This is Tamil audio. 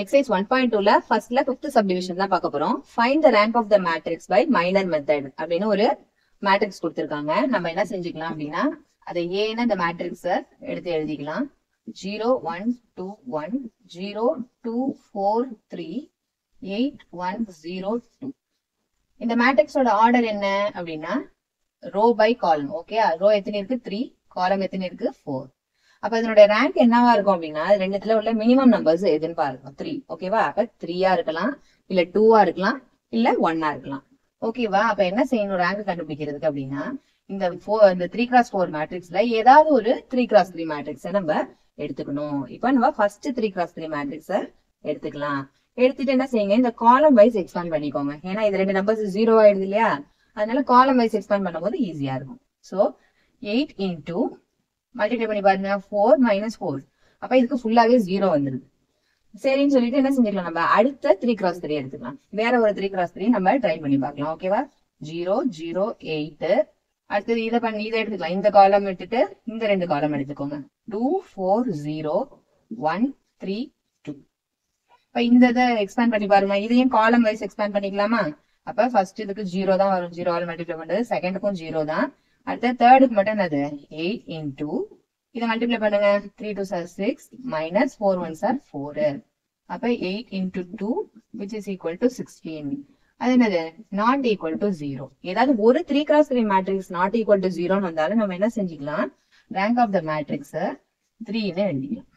Exercise 1.2ல ஃபர்ஸ்ட்ல 5th subdivision தான் பார்க்க போறோம். Find the rank of the matrix by minor method அப்படின்னு ஒரு மேட்ரிக்ஸ் கொடுத்திருக்காங்க. நம்ம என்ன செஞ்சுக்கலாம் அப்படின்னா அதை ஏன்னா இந்த மேட்ரிக்ஸை எடுத்து எழுதிக்கலாம். 0 1 2 1 0 2 4 3 8 1 0 2. இந்த மேட்ரிக்ஸோட ஆர்டர் என்ன அப்படின்னா ரோ பை காலம். ஓகே, ரோ எத்தனை இருக்கு 3, காலம் எத்தனை இருக்கு 4. அப்ப இதனுடைய ரேங்க் என்னவா இருக்கும் அப்படின்னா ரெண்டுத்துல உள்ள மினிமம் நம்பர்ஸ் எதுன்னு பாருங்க 3. ஓகேவா? அப்ப 3-ஆ இருக்கலாம், இல்ல 2-ஆ இருக்கலாம், இல்ல 1-ஆ இருக்கலாம். ஓகேவா? அப்ப என்ன செய்யணும் ரேங்க் கண்டுபிடிக்கிறதுக்கு அப்படின்னா இந்த 3x4 மேட்ரிக்ஸ்ல ஏதாவது ஒரு 3x3 மேட்ரிக்ஸை நம்ம எடுத்துக்கணும். இப்ப நம்ம ஃபர்ஸ்ட் 3x3 மேட்ரிக்ஸை எடுத்துக்கலாம். எடுத்துட்டு என்ன செய்யுங்க, இந்த காலம் வைஸ் எக்ஸ்பேண்ட் பண்ணிக்கோங்க. ஏன்னா இது ரெண்டு நம்பர்ஸ் 0 ஆயிடுது இல்லையா, அதனால காலம் வைஸ் எக்ஸ்பேண்ட் பண்ணும்போது ஈஸியா இருக்கும். ஸோ 8 இன்டூ மல்டிப்ளை பண்ணி பாருங்க 4 மைனஸ் 4. அப்ப இதுக்கு ஃபுல்லாவே 0 வந்துருது. சரின்னு சொல்லிட்டு என்ன செஞ்சுக்கலாம், நம்ம அடுத்த 3x3 எடுத்துக்கலாம். வேற ஒரு 3x3 நம்ம ட்ரை பண்ணி பார்க்கலாம். ஓகேவா? 0 0 8. அடுத்தது இதை எடுத்துக்கலாம். இந்த காலம் எடுத்துட்டு இந்த ரெண்டு காலம் எடுத்துக்கோங்க. 2 4 0 1 3 2. இப்ப இந்த இதை எக்ஸ்பேண்ட் பண்ணி பாருங்க. இதையும் காலம் வைஸ் எக்ஸ்பேண்ட் பண்ணிக்கலாமா? அப்ப ஃபர்ஸ்ட் இதுக்கு 0 தான் வரும், 0 மல்டிப்ளை பண்றது. செகண்டுக்கும் 0 தான். அடுத்த தேர்டுக்கு மட்டும் என்னது 8 இன்டூ இதை மல்டிப்ளை பண்ணுங்க. 3 2 சார் 6 மைனஸ் 4 1 சார் 4. அப்ப 8 into 2 which is equal to 16. அது என்னது நாட் ஈக்குவல் டு 0. ஏதாவது ஒரு 3x3 matrix not equal to 0 வந்தாலும் நம்ம என்ன செஞ்சுக்கலாம், ரேங்க் ஆஃப் த மேட்ரிக்ஸ் 3ன்னு எழுதிக்கலாம்.